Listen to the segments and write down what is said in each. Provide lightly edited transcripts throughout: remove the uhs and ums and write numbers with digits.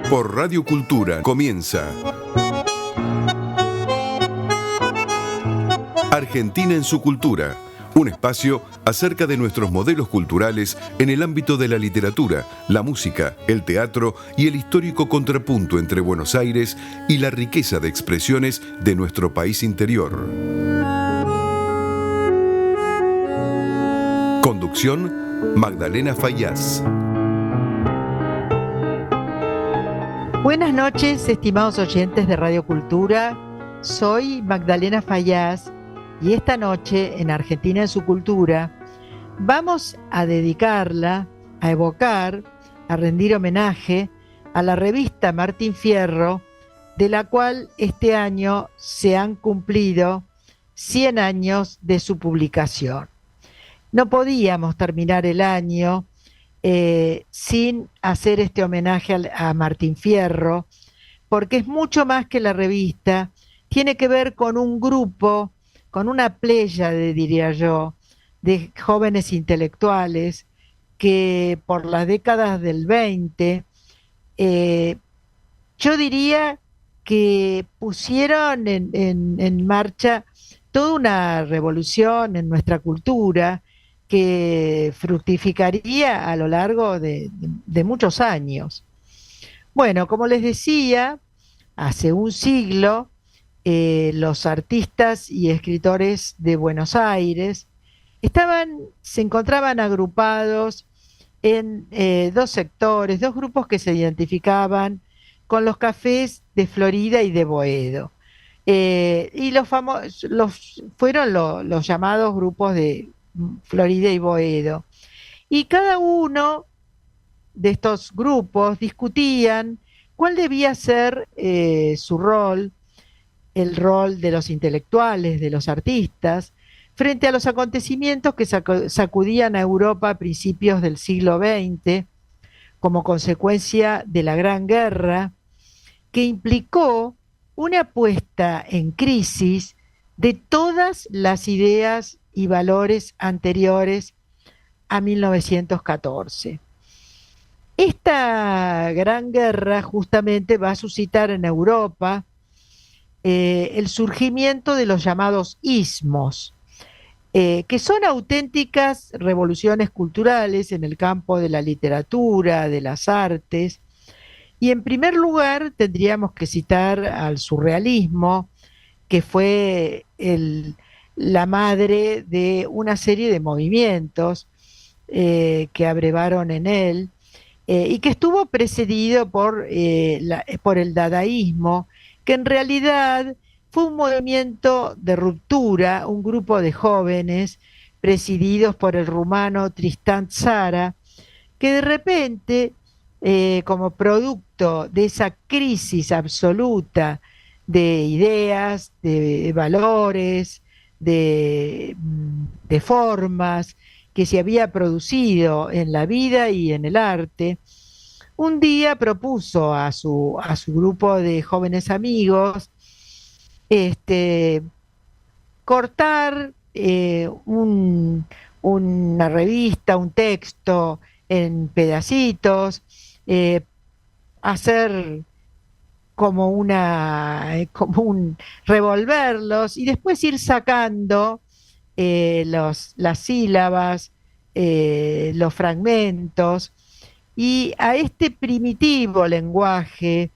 Por Radio Cultura comienza Argentina en su cultura, un espacio acerca de nuestros modelos culturales en el ámbito de la literatura, la música, el teatro y el histórico contrapunto entre Buenos Aires y la riqueza de expresiones de nuestro país interior. Conducción, Magdalena Fayaz. Buenas noches, estimados oyentes de Radio Cultura. Soy Magdalena Fayaz y esta noche en Argentina en su cultura vamos a dedicarla, a evocar, a rendir homenaje a la revista Martín Fierro, de la cual este año se han cumplido 100 años de su publicación. No podíamos terminar el año sin hacer este homenaje a Martín Fierro, porque es mucho más que la revista, tiene que ver con un grupo, con una pléyade, diría yo, de jóvenes intelectuales que por las décadas del 20, yo diría que pusieron en marcha toda una revolución en nuestra cultura, que fructificaría a lo largo de muchos años. Bueno, como les decía, hace un siglo los artistas y escritores de Buenos Aires se encontraban agrupados en dos sectores, dos grupos que se identificaban con los cafés de Florida y de Boedo. Y fueron los llamados grupos de Florida y Boedo. Y cada uno de estos grupos discutían cuál debía ser su rol, el rol de los intelectuales, de los artistas, frente a los acontecimientos que sacudían a Europa a principios del siglo XX, como consecuencia de la Gran Guerra, que implicó una puesta en crisis de todas las ideas y valores anteriores a 1914. Esta gran guerra justamente va a suscitar en Europa el surgimiento de los llamados ismos, que son auténticas revoluciones culturales en el campo de la literatura, de las artes, y en primer lugar tendríamos que citar al surrealismo, que fue la madre de una serie de movimientos que abrevaron en él y que estuvo precedido por el dadaísmo, que en realidad fue un movimiento de ruptura, un grupo de jóvenes presididos por el rumano Tristan Tzara, que de repente, como producto de esa crisis absoluta de ideas, de valores, de formas que se había producido en la vida y en el arte, un día propuso a su grupo de jóvenes amigos cortar una revista, un texto en pedacitos, hacer revolverlos y después ir sacando las sílabas, los fragmentos, y a este primitivo lenguaje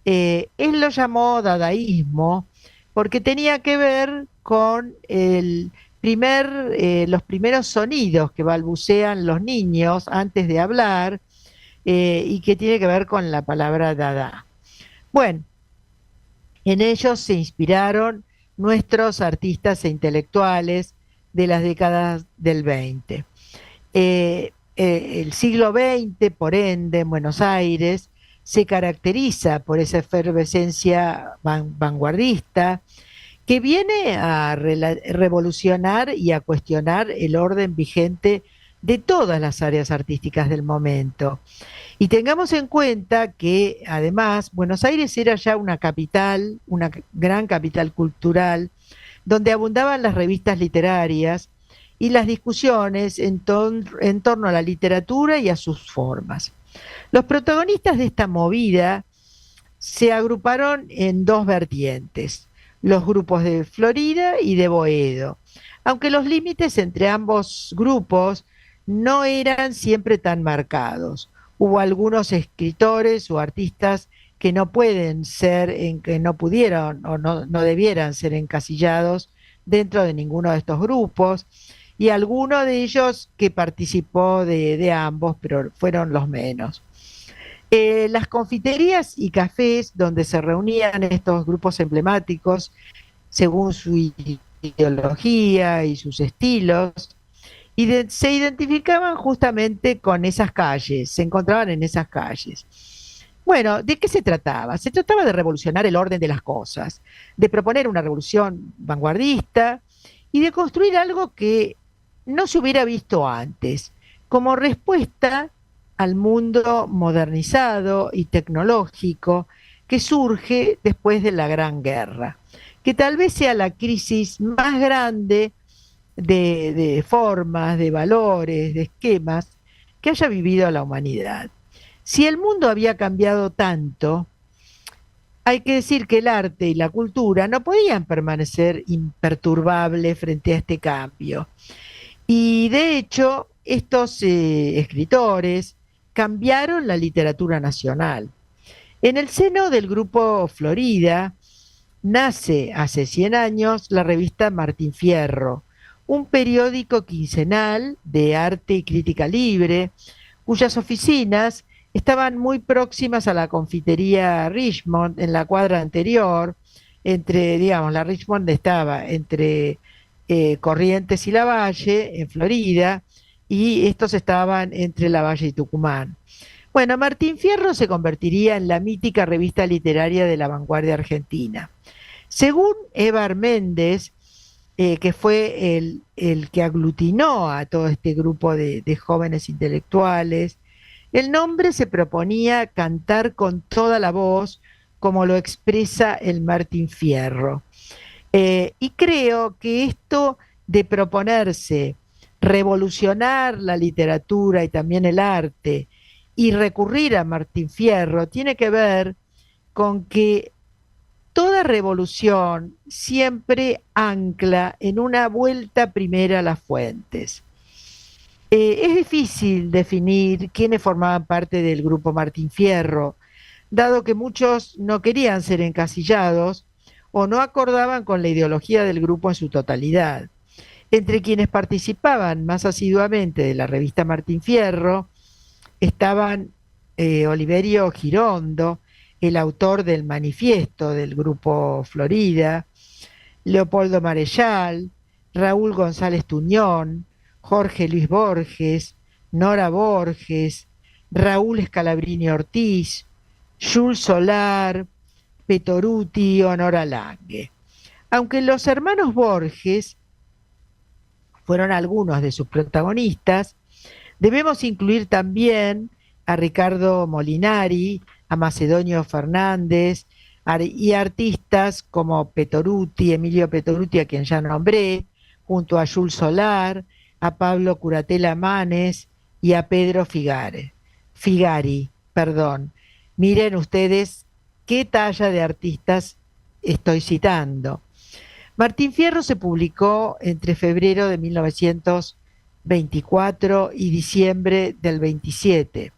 él lo llamó dadaísmo porque tenía que ver con los primeros sonidos que balbucean los niños antes de hablar, y que tiene que ver con la palabra dada. Bueno, en ellos se inspiraron nuestros artistas e intelectuales de las décadas del 20. El siglo XX, por ende, en Buenos Aires, se caracteriza por esa efervescencia vanguardista que viene a revolucionar y a cuestionar el orden vigente de todas las áreas artísticas del momento. Y tengamos en cuenta que además Buenos Aires era ya una capital, una gran capital cultural, donde abundaban las revistas literarias y las discusiones en torno a la literatura y a sus formas. Los protagonistas de esta movida se agruparon en dos vertientes, los grupos de Florida y de Boedo, aunque los límites entre ambos grupos no eran siempre tan marcados. Hubo algunos escritores o artistas que no pueden ser, que no pudieron o no debieran ser encasillados dentro de ninguno de estos grupos, y alguno de ellos que participó de ambos, pero fueron los menos. Las confiterías y cafés donde se reunían estos grupos emblemáticos, según su ideología y sus estilos, se identificaban justamente con esas calles, se encontraban en esas calles. Bueno, ¿de qué se trataba? Se trataba de revolucionar el orden de las cosas, de proponer una revolución vanguardista y de construir algo que no se hubiera visto antes, como respuesta al mundo modernizado y tecnológico que surge después de la Gran Guerra, que tal vez sea la crisis más grande de formas, de valores, de esquemas que haya vivido la humanidad. Si el mundo había cambiado tanto, hay que decir que el arte y la cultura no podían permanecer imperturbables frente a este cambio. Y de hecho, estos escritores cambiaron la literatura nacional. En el seno del grupo Florida nace hace 100 años la revista Martín Fierro, un periódico quincenal de arte y crítica libre, cuyas oficinas estaban muy próximas a la confitería Richmond, en la cuadra anterior, digamos, la Richmond estaba entre Corrientes y Lavalle, en Florida, y estos estaban entre Lavalle y Tucumán. Bueno, Martín Fierro se convertiría en la mítica revista literaria de la vanguardia argentina. Según Evar Méndez, que fue el que aglutinó a todo este grupo de jóvenes intelectuales, el nombre se proponía cantar con toda la voz, como lo expresa el Martín Fierro. Y creo que esto de proponerse revolucionar la literatura y también el arte y recurrir a Martín Fierro tiene que ver con que toda revolución siempre ancla en una vuelta primera a las fuentes. Es difícil definir quiénes formaban parte del grupo Martín Fierro, dado que muchos no querían ser encasillados o no acordaban con la ideología del grupo en su totalidad. Entre quienes participaban más asiduamente de la revista Martín Fierro estaban Oliverio Girondo, el autor del manifiesto del grupo Florida, Leopoldo Marechal, Raúl González Tuñón, Jorge Luis Borges, Nora Borges, Raúl Scalabrini Ortiz, Jules Solar, Petoruti, Honora Lange. Aunque los hermanos Borges fueron algunos de sus protagonistas, debemos incluir también a Ricardo Molinari, a Macedonio Fernández y artistas como Petoruti, Emilio Petoruti, a quien ya nombré, junto a Jules Solar, a Pablo Curatela Manes y a Pedro Figari. Miren ustedes qué talla de artistas estoy citando. Martín Fierro se publicó entre febrero de 1924 y diciembre del 27,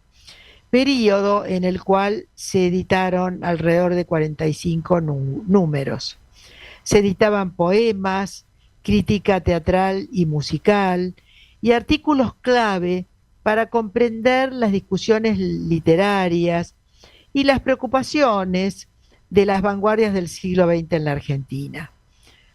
periodo en el cual se editaron alrededor de 45 números. Se editaban poemas, crítica teatral y musical, y artículos clave para comprender las discusiones literarias y las preocupaciones de las vanguardias del siglo XX en la Argentina.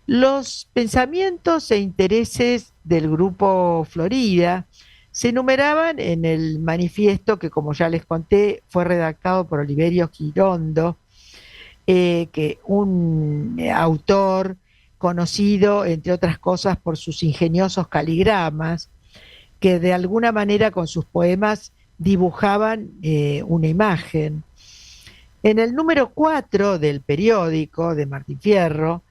Los pensamientos e intereses del grupo Florida se enumeraban en el manifiesto que, como ya les conté, fue redactado por Oliverio Girondo, que un autor conocido, entre otras cosas, por sus ingeniosos caligramas, que de alguna manera con sus poemas dibujaban una imagen. En el número 4 del periódico de Martín Fierro,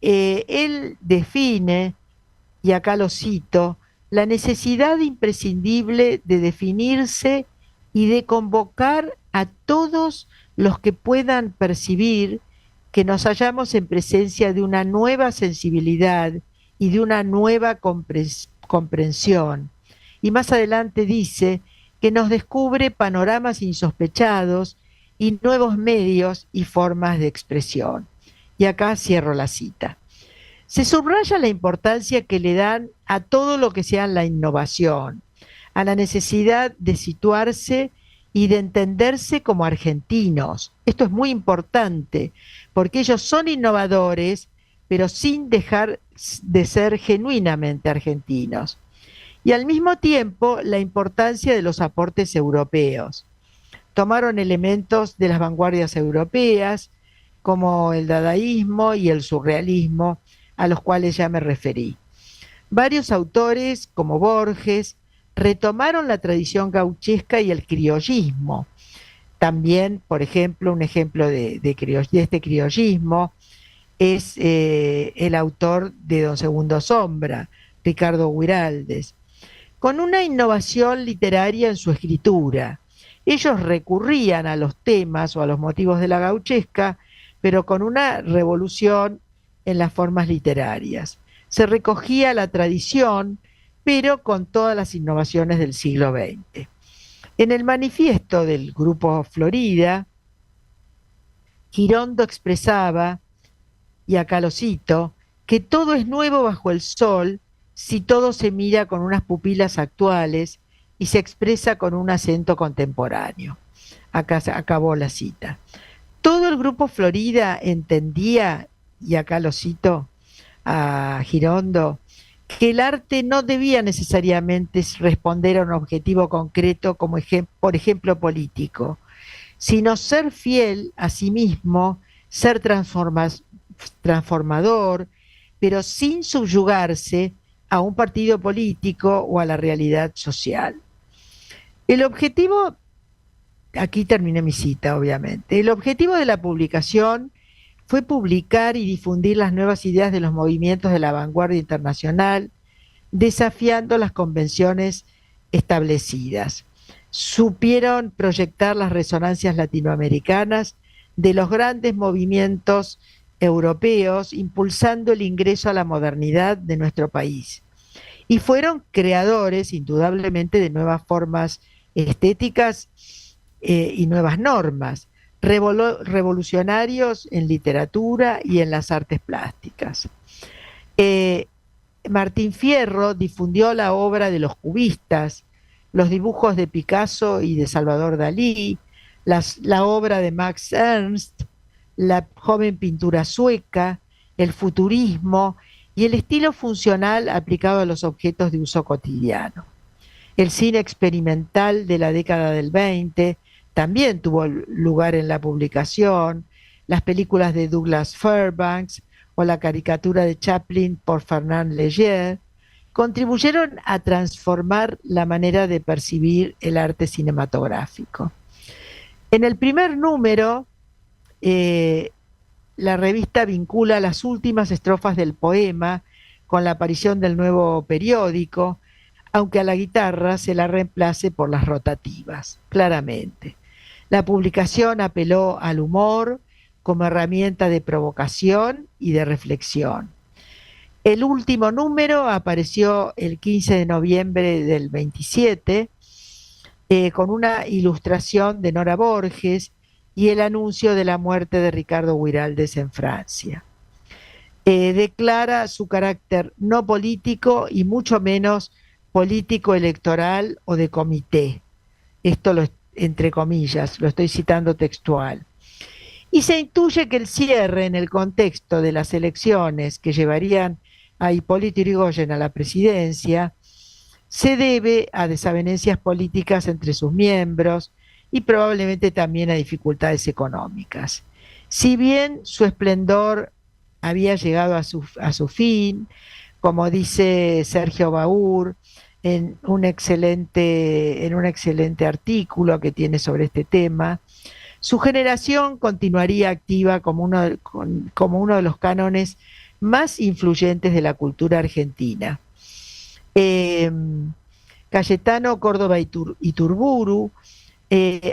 él define y acá lo cito, la necesidad imprescindible de definirse y de convocar a todos los que puedan percibir que nos hallamos en presencia de una nueva sensibilidad y de una nueva comprensión. Y más adelante dice que nos descubre panoramas insospechados y nuevos medios y formas de expresión. Y acá cierro la cita. Se subraya la importancia que le dan a todo lo que sea la innovación, a la necesidad de situarse y de entenderse como argentinos. Esto es muy importante, porque ellos son innovadores, pero sin dejar de ser genuinamente argentinos. Y al mismo tiempo, la importancia de los aportes europeos. Tomaron elementos de las vanguardias europeas, como el dadaísmo y el surrealismo, a los cuales ya me referí. Varios autores, como Borges, retomaron la tradición gauchesca y el criollismo. También, por ejemplo, un ejemplo de este criollismo es el autor de Don Segundo Sombra, Ricardo Guiraldes, con una innovación literaria en su escritura. Ellos recurrían a los temas o a los motivos de la gauchesca, pero con una revolución en las formas literarias. Se recogía la tradición, pero con todas las innovaciones del siglo XX. En el manifiesto del Grupo Florida, Girondo expresaba, y acá lo cito, que todo es nuevo bajo el sol si todo se mira con unas pupilas actuales y se expresa con un acento contemporáneo. Acá acabó la cita. Todo el Grupo Florida entendía, y acá lo cito a Girondo, que el arte no debía necesariamente responder a un objetivo concreto como por ejemplo político, sino ser fiel a sí mismo, ser transformador, pero sin subyugarse a un partido político o a la realidad social. El objetivo, aquí terminé mi cita obviamente, el objetivo de la publicación fue publicar y difundir las nuevas ideas de los movimientos de la vanguardia internacional, desafiando las convenciones establecidas. Supieron proyectar las resonancias latinoamericanas de los grandes movimientos europeos, impulsando el ingreso a la modernidad de nuestro país. Y fueron creadores, indudablemente, de nuevas formas estéticas y nuevas normas, revolucionarios en literatura y en las artes plásticas. Martín Fierro difundió la obra de los cubistas, los dibujos de Picasso y de Salvador Dalí, la obra de Max Ernst, la joven pintura sueca, el futurismo y el estilo funcional aplicado a los objetos de uso cotidiano. El cine experimental de la década del 20 también tuvo lugar en la publicación, las películas de Douglas Fairbanks o la caricatura de Chaplin por Fernand Léger contribuyeron a transformar la manera de percibir el arte cinematográfico. En el primer número, la revista vincula las últimas estrofas del poema con la aparición del nuevo periódico, aunque a la guitarra se la reemplace por las rotativas, claramente. La publicación apeló al humor como herramienta de provocación y de reflexión. El último número apareció el 15 de noviembre del 27, con una ilustración de Nora Borges y el anuncio de la muerte de Ricardo Guiraldes en Francia. Declara su carácter no político y mucho menos político electoral o de comité. Esto entre comillas, lo estoy citando textual. Y se intuye que el cierre en el contexto de las elecciones que llevarían a Hipólito Yrigoyen a la presidencia se debe a desavenencias políticas entre sus miembros y probablemente también a dificultades económicas. Si bien su esplendor había llegado a su fin, como dice Sergio Baur en un excelente artículo que tiene sobre este tema, su generación continuaría activa como uno de los cánones más influyentes de la cultura argentina. Eh, Cayetano Córdoba Iturburu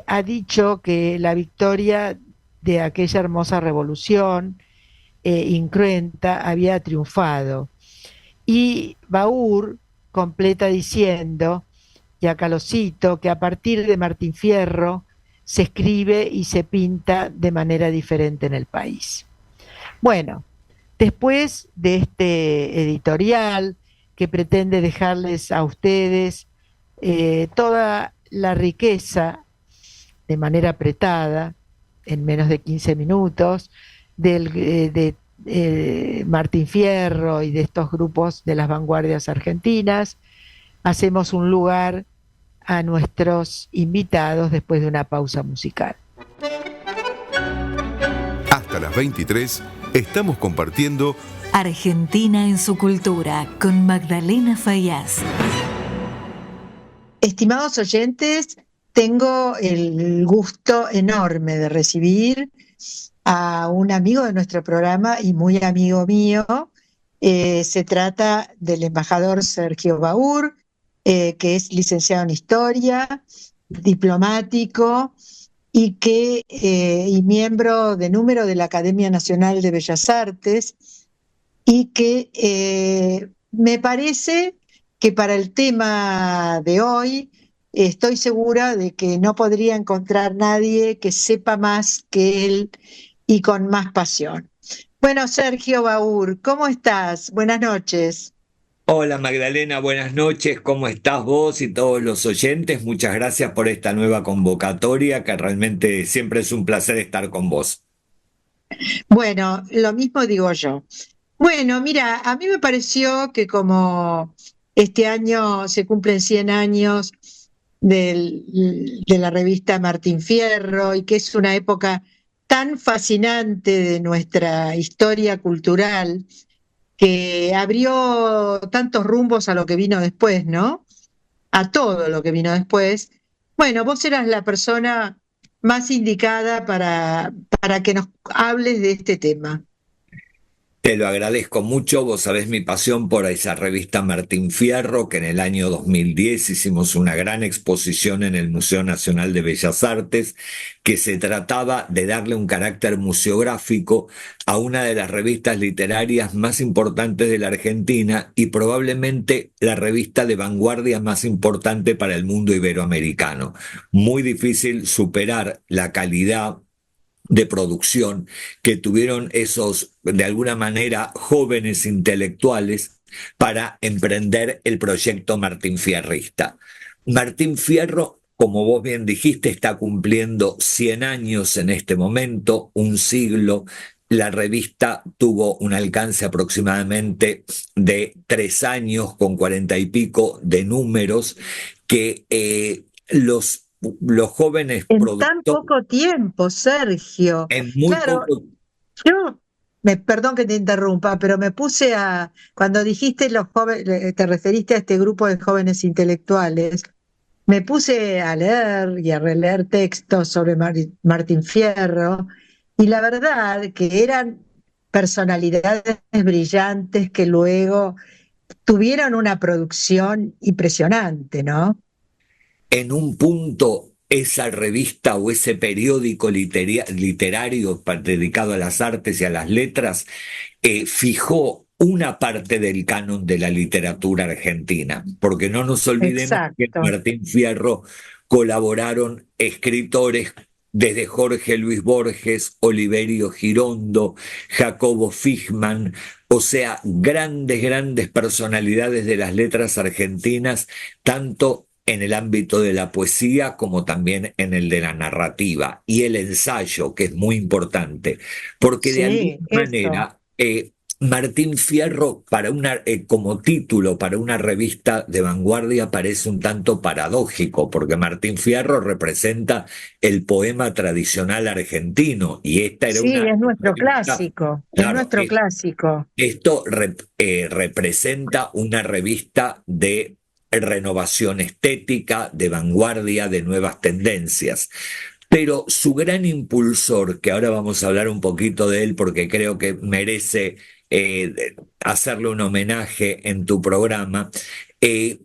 ha dicho que la victoria de aquella hermosa revolución incruenta había triunfado. Y Baur completa diciendo, y acá lo cito, que a partir de Martín Fierro se escribe y se pinta de manera diferente en el país. Bueno, después de este editorial que pretende dejarles a ustedes toda la riqueza de manera apretada, en menos de 15 minutos, de Martín Fierro y de estos grupos de las vanguardias argentinas, hacemos un lugar a nuestros invitados después de una pausa musical. Hasta las 23 estamos compartiendo Argentina en su cultura con Magdalena Faíaz. Estimados oyentes, tengo el gusto enorme de recibir a un amigo de nuestro programa y muy amigo mío. Se trata del embajador Sergio Baur, que es licenciado en Historia, diplomático y miembro de número de la Academia Nacional de Bellas Artes, y que me parece que para el tema de hoy estoy segura de que no podría encontrar nadie que sepa más que él y con más pasión. Bueno, Sergio Baur, ¿cómo estás? Buenas noches. Hola Magdalena, buenas noches, ¿cómo estás vos y todos los oyentes? Muchas gracias por esta nueva convocatoria, que realmente siempre es un placer estar con vos. Bueno, lo mismo digo yo. Bueno, mira, a mí me pareció que como este año se cumplen 100 años de la revista Martín Fierro y que es una época tan fascinante de nuestra historia cultural que abrió tantos rumbos a lo que vino después, ¿no? A todo lo que vino después. Bueno, vos eras la persona más indicada para que nos hables de este tema. Te lo agradezco mucho, vos sabés mi pasión por esa revista Martín Fierro, que en el año 2010 hicimos una gran exposición en el Museo Nacional de Bellas Artes, que se trataba de darle un carácter museográfico a una de las revistas literarias más importantes de la Argentina y probablemente la revista de vanguardia más importante para el mundo iberoamericano. Muy difícil superar la calidad de producción que tuvieron esos, de alguna manera, jóvenes intelectuales para emprender el proyecto Martín Fierrista. Martín Fierro, como vos bien dijiste, está cumpliendo 100 años en este momento, un siglo. La revista tuvo un alcance aproximadamente de 3 años, con 40 y pico de números, que los jóvenes En tan productores poco tiempo, Sergio. en muy Claro, poco. perdón que te interrumpa, pero me puse cuando dijiste los jóvenes, te referiste a este grupo de jóvenes intelectuales, me puse a leer y a releer textos sobre Martín Fierro, y la verdad que eran personalidades brillantes que luego tuvieron una producción impresionante, ¿no? En un punto, esa revista o ese periódico literario dedicado a las artes y a las letras fijó una parte del canon de la literatura argentina, porque no nos olvidemos que en Exacto. Martín Fierro colaboraron escritores desde Jorge Luis Borges, Oliverio Girondo, Jacobo Fichman, o sea, grandes personalidades de las letras argentinas, tanto en el ámbito de la poesía como también en el de la narrativa y el ensayo, que es muy importante, porque de alguna Sí, eso. manera Martín Fierro, como título para una revista de vanguardia, parece un tanto paradójico, porque Martín Fierro representa el poema tradicional argentino y esta era Sí, una es nuestro revista. clásico, es Claro, nuestro clásico. esto representa una revista de renovación estética, de vanguardia, de nuevas tendencias. Pero su gran impulsor, que ahora vamos a hablar un poquito de él porque creo que merece hacerle un homenaje en tu programa,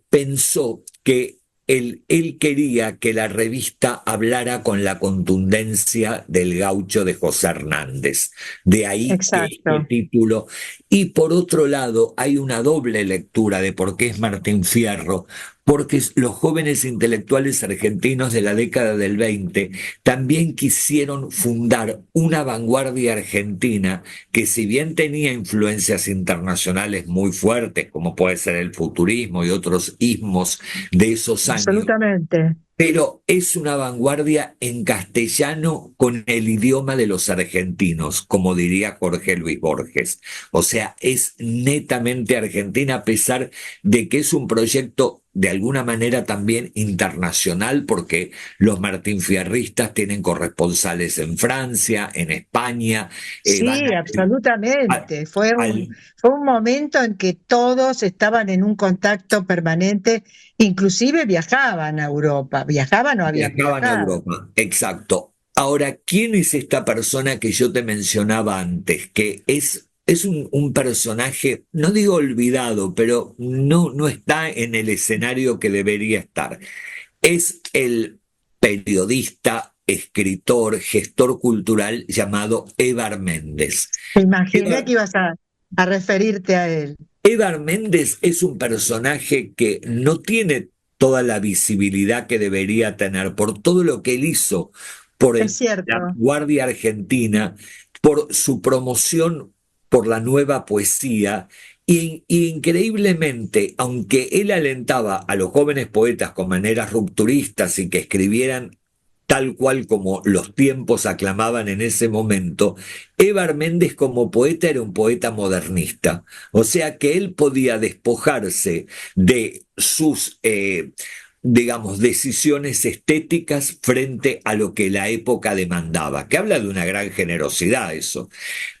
pensó que él quería que la revista hablara con la contundencia del Gaucho de José Hernández. De ahí este Exacto. título. Y por otro lado, hay una doble lectura de por qué es Martín Fierro, porque los jóvenes intelectuales argentinos de la década del 20 también quisieron fundar una vanguardia argentina que, si bien tenía influencias internacionales muy fuertes, como puede ser el futurismo y otros ismos de esos años, Absolutamente. pero es una vanguardia en castellano con el idioma de los argentinos, como diría Jorge Luis Borges. O sea, es netamente argentina, a pesar de que es un proyecto de alguna manera también internacional, porque los martinfierristas tienen corresponsales en Francia, en España, van Sí, a- absolutamente. al Fue un momento en que todos estaban en un contacto permanente, inclusive viajaban a Europa, viajaban o habían Viajaban a viajado. Europa, exacto. Ahora, ¿quién es esta persona que yo te mencionaba antes? Que es un personaje, no digo olvidado, pero no está en el escenario que debería estar. Es el periodista, escritor, gestor cultural llamado Evar Méndez. Me imaginé Evar, que ibas a referirte a él. Evar Méndez es un personaje que no tiene toda la visibilidad que debería tener por todo lo que él hizo por Es la cierto. Guardia Argentina, por su promoción por la nueva poesía. Y increíblemente, aunque él alentaba a los jóvenes poetas con maneras rupturistas y que escribieran tal cual como los tiempos aclamaban en ese momento, Evar Méndez como poeta era un poeta modernista. O sea que él podía despojarse de sus, digamos, decisiones estéticas frente a lo que la época demandaba, que habla de una gran generosidad eso.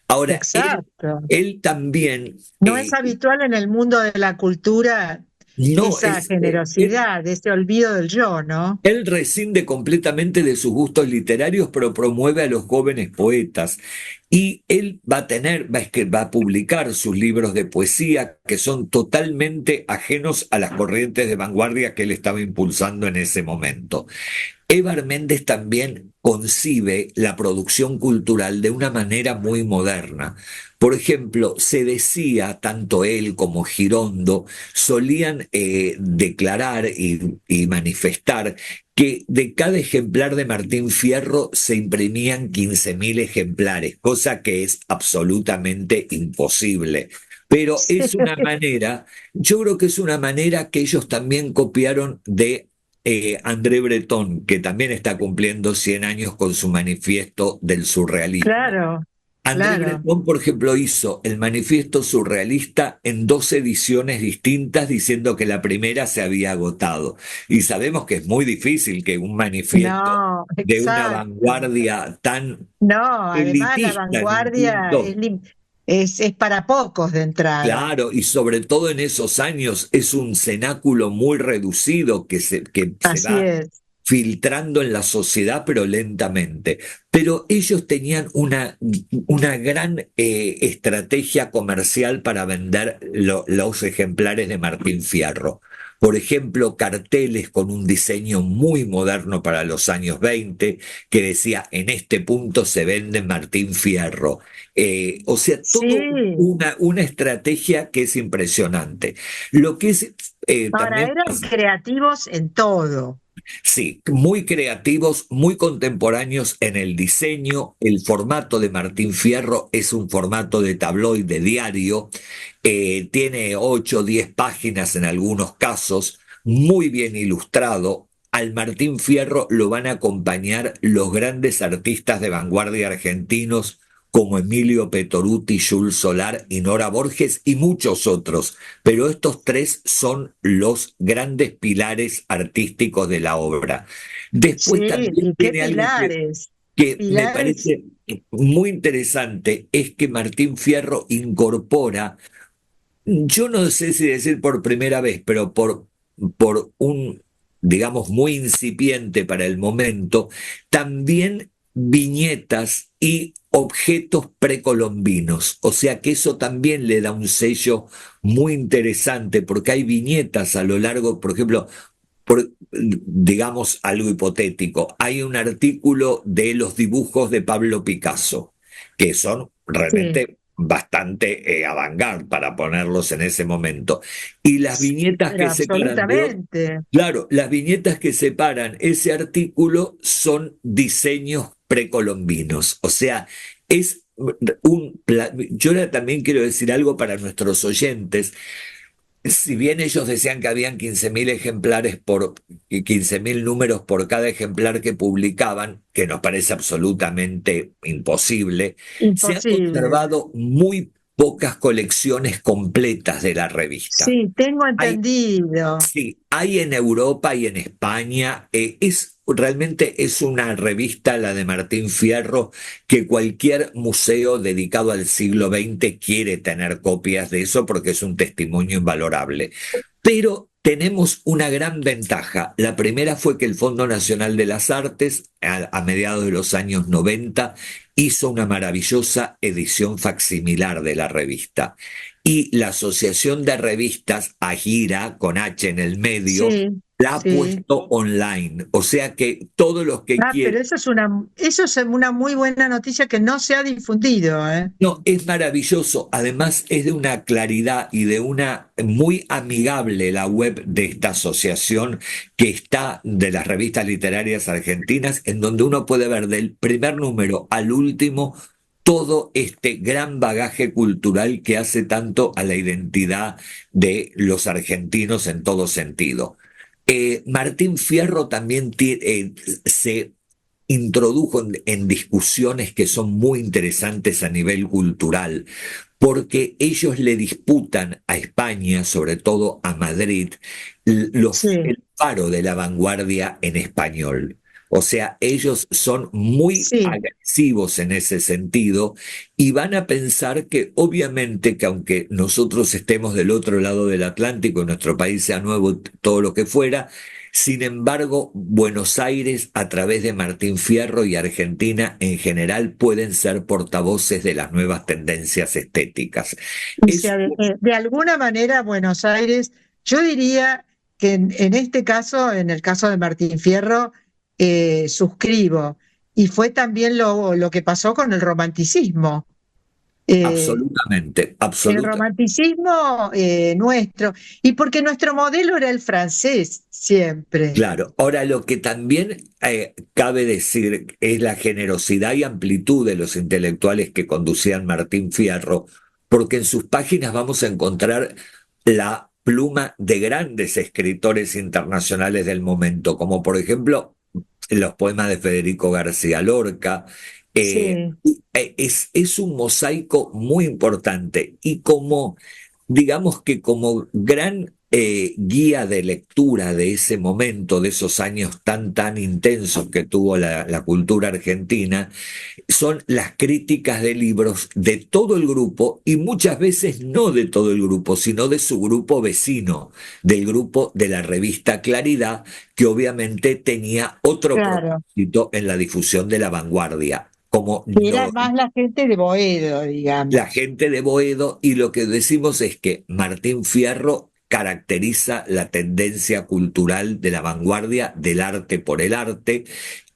Ahora, Exacto. él también, No es habitual en el mundo de la cultura no esa es, él, generosidad, ese olvido del yo, ¿no? Él rescinde completamente de sus gustos literarios, pero promueve a los jóvenes poetas. Y él va a tener, va a publicar sus libros de poesía que son totalmente ajenos a las corrientes de vanguardia que él estaba impulsando en ese momento. Evar Méndez también concibe la producción cultural de una manera muy moderna. Por ejemplo, se decía, tanto él como Girondo solían declarar y manifestar que de cada ejemplar de Martín Fierro se imprimían 15.000 ejemplares, cosa que es absolutamente imposible. Pero es una manera, yo creo que es una manera que ellos también copiaron de André Breton, que también está cumpliendo 100 años con su manifiesto del surrealismo. Claro, André claro. Breton, por ejemplo, hizo el manifiesto surrealista en dos ediciones distintas, diciendo que la primera se había agotado. Y sabemos que es muy difícil que un manifiesto No, de una exacto. vanguardia tan No, además la elitista en un vanguardia punto. es para pocos de entrada. Claro, y sobre todo en esos años es un cenáculo muy reducido que se Así va es. filtrando en la sociedad, pero lentamente. Pero ellos tenían una gran estrategia comercial para vender los ejemplares de Martín Fierro. Por ejemplo, carteles con un diseño muy moderno para los años 20, que decía: en este punto se vende Martín Fierro. O sea, todo Sí. una estrategia que es impresionante. Lo que es Ahora, también eran creativos en todo. sí, muy creativos, muy contemporáneos en el diseño. El formato de Martín Fierro es un formato de tabloide diario, tiene 8 o 10 páginas en algunos casos, muy bien ilustrado. Al Martín Fierro lo van a acompañar los grandes artistas de vanguardia argentinos como Emilio Petoruti, Jules Solar y Nora Borges y muchos otros, pero estos tres son los grandes pilares artísticos de la obra. Después Sí, también y qué tiene algo pilares. que me Pilares. parece muy interesante, es que Martín Fierro incorpora, yo no sé si decir por primera vez, pero por un, digamos, muy incipiente para el momento, también viñetas y objetos precolombinos. O sea que eso también le da un sello muy interesante, porque hay viñetas a lo largo, por ejemplo, digamos algo hipotético, hay un artículo de los dibujos de Pablo Picasso, que son Sí, realmente bastante avant-garde para ponerlos en ese momento. Y las viñetas pero que separan de absolutamente. claro, las viñetas que separan ese artículo son diseños precolombinos. O sea, es yo ahora también quiero decir algo para nuestros oyentes. Si bien ellos decían que habían 15.000 ejemplares por 15.000 números por cada ejemplar que publicaban, que nos parece absolutamente imposible, se han Imposible. conservado muy pocas colecciones completas de la revista. Sí, tengo Hay entendido. Sí, hay en Europa y en España. Realmente es una revista, la de Martín Fierro, que cualquier museo dedicado al siglo XX quiere tener copias de eso porque es un testimonio invalorable. Pero tenemos una gran ventaja. La primera fue que el Fondo Nacional de las Artes, a mediados de los años 90, hizo una maravillosa edición facsimilar de la revista. Y la Asociación de Revistas, AGIRA, con H en el medio, Sí, la ha sí. puesto online. O sea que todos los que Ah, pero quieren. eso es una muy buena noticia que no se ha difundido, ¿eh? No, es maravilloso. Además, es de una claridad y de una muy amigable la web de esta asociación que está de las revistas literarias argentinas, en donde uno puede ver del primer número al último todo este gran bagaje cultural que hace tanto a la identidad de los argentinos en todo sentido. Martín Fierro también se introdujo en discusiones que son muy interesantes a nivel cultural, porque ellos le disputan a España, sobre todo a Madrid, Sí, el faro de la vanguardia en español. O sea, ellos son muy sí. agresivos en ese sentido y van a pensar que obviamente que aunque nosotros estemos del otro lado del Atlántico, nuestro país sea nuevo, todo lo que fuera, sin embargo, Buenos Aires, a través de Martín Fierro y Argentina en general, pueden ser portavoces de las nuevas tendencias estéticas. O Es sea, de alguna manera Buenos Aires, yo diría que en este caso, en el caso de Martín Fierro, suscribo. Y fue también lo que pasó con el romanticismo. Eh, absolutamente, el absolutamente. romanticismo nuestro, y porque nuestro modelo era el francés siempre. Claro, ahora lo que también cabe decir es la generosidad y amplitud de los intelectuales que conducían Martín Fierro, porque en sus páginas vamos a encontrar la pluma de grandes escritores internacionales del momento, como por ejemplo los poemas de Federico García Lorca. Sí, Es un mosaico muy importante y como digamos que como gran guía de lectura de ese momento, de esos años tan intensos que tuvo la cultura argentina, son las críticas de libros de todo el grupo y muchas veces no de todo el grupo, sino de su grupo vecino, del grupo de la revista Claridad, que obviamente tenía otro claro. propósito en la difusión de la vanguardia. Como Era más la gente de Boedo, la digamos. gente de Boedo, y lo que decimos es que Martín Fierro caracteriza la tendencia cultural de la vanguardia del arte por el arte,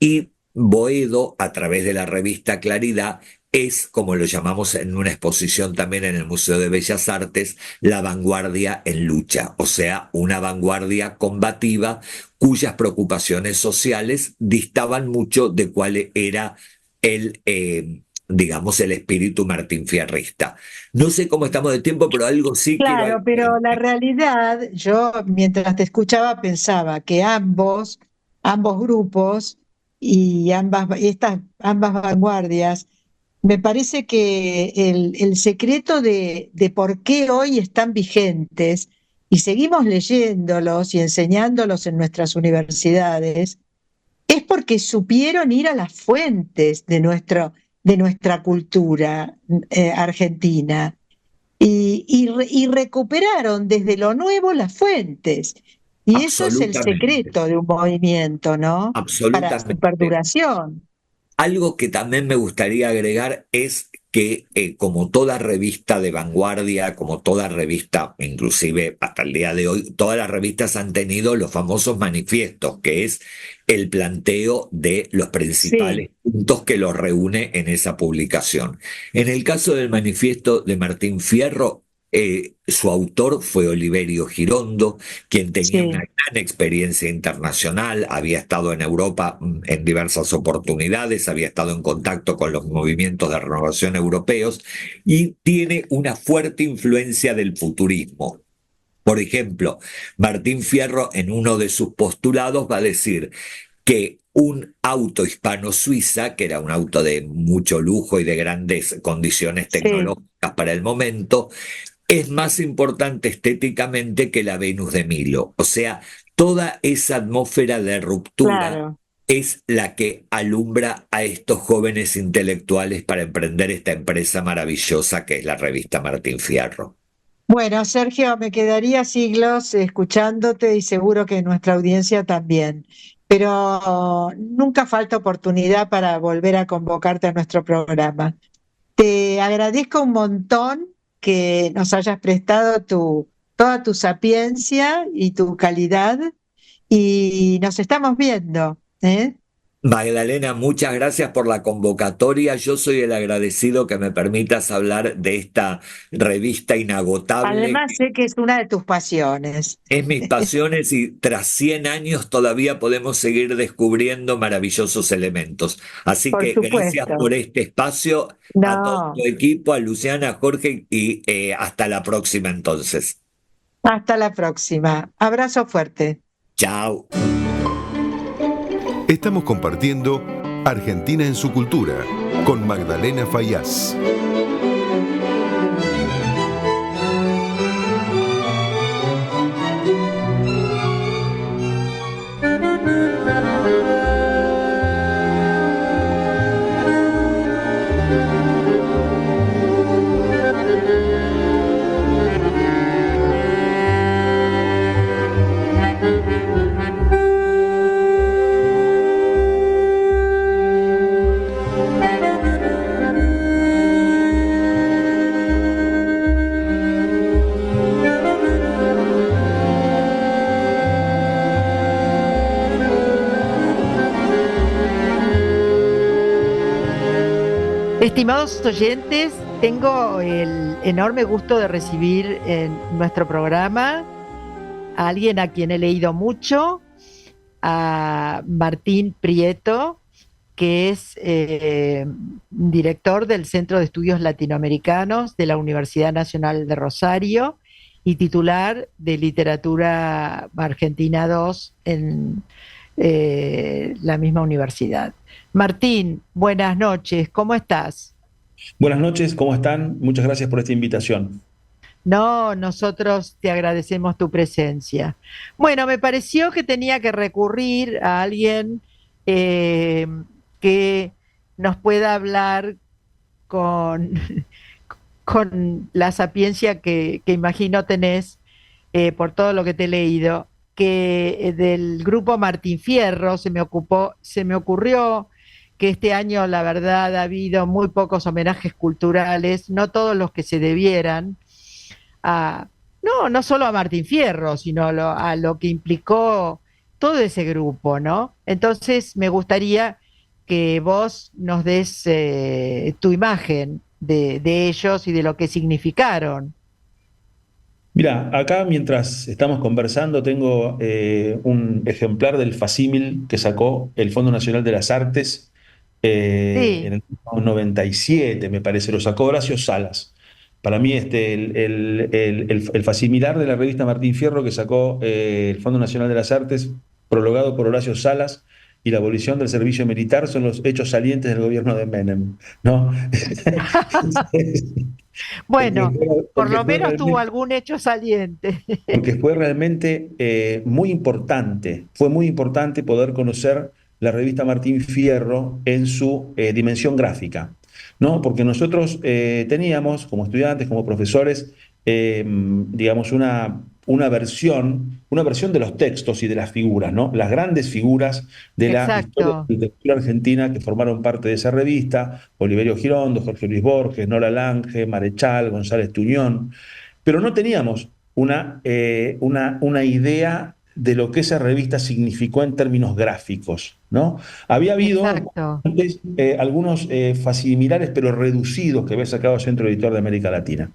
y Boedo, a través de la revista Claridad, es, como lo llamamos en una exposición también en el Museo de Bellas Artes, la vanguardia en lucha, o sea, una vanguardia combativa cuyas preocupaciones sociales distaban mucho de cuál era el, digamos, el espíritu martinfierrista. No sé cómo estamos de tiempo, pero algo sí quiero Claro, pero la añadir. realidad, yo mientras te escuchaba pensaba que ambos grupos y ambas vanguardias, me parece que el secreto de por qué hoy están vigentes y seguimos leyéndolos y enseñándolos en nuestras universidades, es porque supieron ir a las fuentes de nuestra cultura argentina y recuperaron desde lo nuevo las fuentes. Y eso es el Absolutamente, secreto de un movimiento, ¿no? Para su absolutamente. perduración. Algo que también me gustaría agregar es que como toda revista de vanguardia, como toda revista, inclusive hasta el día de hoy, todas las revistas han tenido los famosos manifiestos, que es el planteo de los Sí, principales puntos que los reúne en esa publicación. En el caso del manifiesto de Martín Fierro, su autor fue Oliverio Girondo, quien tenía una sí. gran experiencia internacional, había estado en Europa en diversas oportunidades, había estado en contacto con los movimientos de renovación europeos y tiene una fuerte influencia del futurismo. Por ejemplo, Martín Fierro en uno de sus postulados va a decir que un auto hispano-suiza, que era un auto de mucho lujo y de grandes condiciones Sí, tecnológicas para el momento, es más importante estéticamente que la Venus de Milo. O sea, toda esa atmósfera de ruptura claro. es la que alumbra a estos jóvenes intelectuales para emprender esta empresa maravillosa que es la revista Martín Fierro. Bueno, Sergio, me quedaría siglos escuchándote y seguro que nuestra audiencia también, pero nunca falta oportunidad para volver a convocarte a nuestro programa. Te agradezco un montón que nos hayas prestado toda tu sapiencia y tu calidad y nos estamos viendo, ¿eh? Magdalena, muchas gracias por la convocatoria. Yo soy el agradecido que me permitas hablar de esta revista inagotable. Además, sé que es una de tus pasiones. Es mis pasiones y tras 100 años todavía podemos seguir descubriendo maravillosos elementos. Así Por que gracias supuesto. por este espacio a todo tu No, equipo, a Luciana, a Jorge y hasta la próxima entonces. hasta la próxima. Abrazo fuerte. Chao. Estamos compartiendo Argentina en su cultura con Magdalena Fayaz. Estimados oyentes, tengo el enorme gusto de recibir en nuestro programa a alguien a quien he leído mucho, a Martín Prieto, que es director del Centro de Estudios Latinoamericanos de la Universidad Nacional de Rosario y titular de Literatura Argentina 2 en la misma universidad. Martín, buenas noches, ¿cómo estás? Buenas noches, ¿cómo están? Muchas gracias por esta invitación. No, nosotros te agradecemos tu presencia. Bueno, me pareció que tenía que recurrir a alguien eh, que nos pueda hablar con, con la sapiencia que imagino tenés por todo lo que te he leído, que del grupo Martín Fierro se me ocurrió que este año, la verdad, ha habido muy pocos homenajes culturales, no todos los que se debieran, a, no solo a Martín Fierro, sino a lo que implicó todo ese grupo, ¿no? Entonces, me gustaría que vos nos des tu imagen de ellos y de lo que significaron. Mira, acá mientras estamos conversando tengo un ejemplar del facímil que sacó el Fondo Nacional de las Artes en Sí, el año 97, me parece, lo sacó Horacio Salas. Para mí el facimilar de la revista Martín Fierro que sacó el Fondo Nacional de las Artes, prologado por Horacio Salas, y la abolición del servicio militar son los hechos salientes del gobierno de Menem, ¿no? Porque bueno, por porque lo fue menos tuvo realmente, algún hecho saliente. porque fue realmente muy importante, fue muy importante poder conocer la revista Martín Fierro en su dimensión gráfica, ¿no? Porque nosotros teníamos, como estudiantes, como profesores, digamos, una versión de los textos y de las figuras, ¿no? Las grandes figuras de la historia de la Exacto. literatura argentina que formaron parte de esa revista: Oliverio Girondo, Jorge Luis Borges, Nora Lange, Marechal, González Tuñón. Pero no teníamos una idea de lo que esa revista significó en términos gráficos, ¿no? Había habido Exacto. antes algunos facsimilares, pero reducidos, que había sacado Centro Editor de América Latina.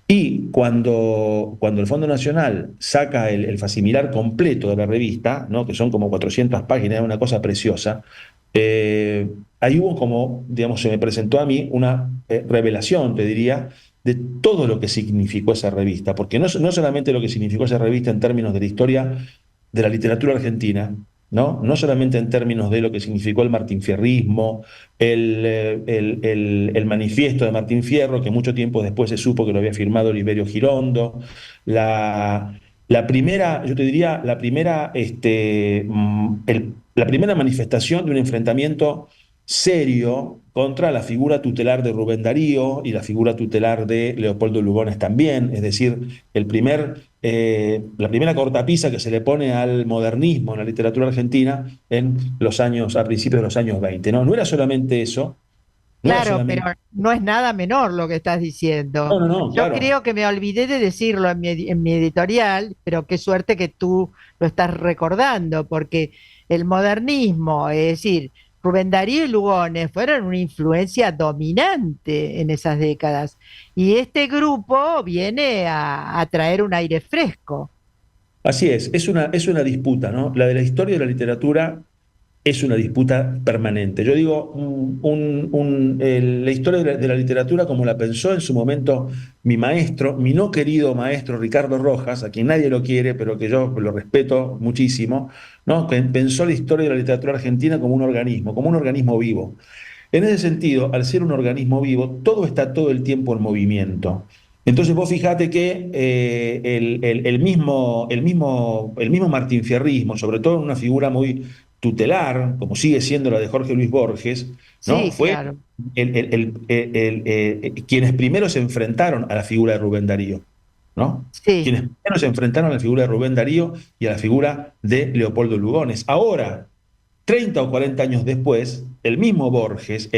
Y cuando el Fondo Nacional saca el facsimilar completo de la revista, ¿no? Que son como 400 páginas, una cosa preciosa, ahí hubo como, digamos, se me presentó a mí una revelación, te diría, de todo lo que significó esa revista, porque no solamente lo que significó esa revista en términos de la historia de la literatura argentina, ¿no? No solamente en términos de lo que significó el martinfierrismo, el manifiesto de Martín Fierro, que mucho tiempo después se supo que lo había firmado Oliverio Girondo, la primera, yo te diría, la primera manifestación de un enfrentamiento serio contra la figura tutelar de Rubén Darío y la figura tutelar de Leopoldo Lugones también, es decir, la primera cortapisa que se le pone al modernismo en la literatura argentina a principios de los años 20. No, no era solamente eso, no era Claro, pero solamente... no es nada menor lo que estás No, diciendo. no, no, Yo claro. creo que me olvidé de decirlo en mi editorial, pero qué suerte que tú lo estás recordando, porque el modernismo, es decir, Rubén Darío y Lugones fueron una influencia dominante en esas décadas. Y este grupo viene a traer un aire fresco. Así es una disputa, ¿no? La de la historia de la literatura es una disputa permanente. Yo digo, la historia de la literatura como la pensó en su momento mi maestro, mi no querido maestro Ricardo Rojas, a quien nadie lo quiere, pero que yo lo respeto muchísimo, ¿no? Que pensó la historia de la literatura argentina como un organismo vivo. En ese sentido, al ser un organismo vivo, todo está todo el tiempo en movimiento. Entonces vos fijate que el mismo martinfierrismo, sobre todo en una figura muy tutelar, como sigue siendo la de Jorge Luis Borges, ¿no? Sí, Fue claro. quienes primero se enfrentaron a la figura de Rubén Darío, ¿no? Sí. Quienes primero se enfrentaron a la figura de Rubén Darío y a la figura de Leopoldo Lugones. Ahora, 30 o 40 años después, el mismo Borges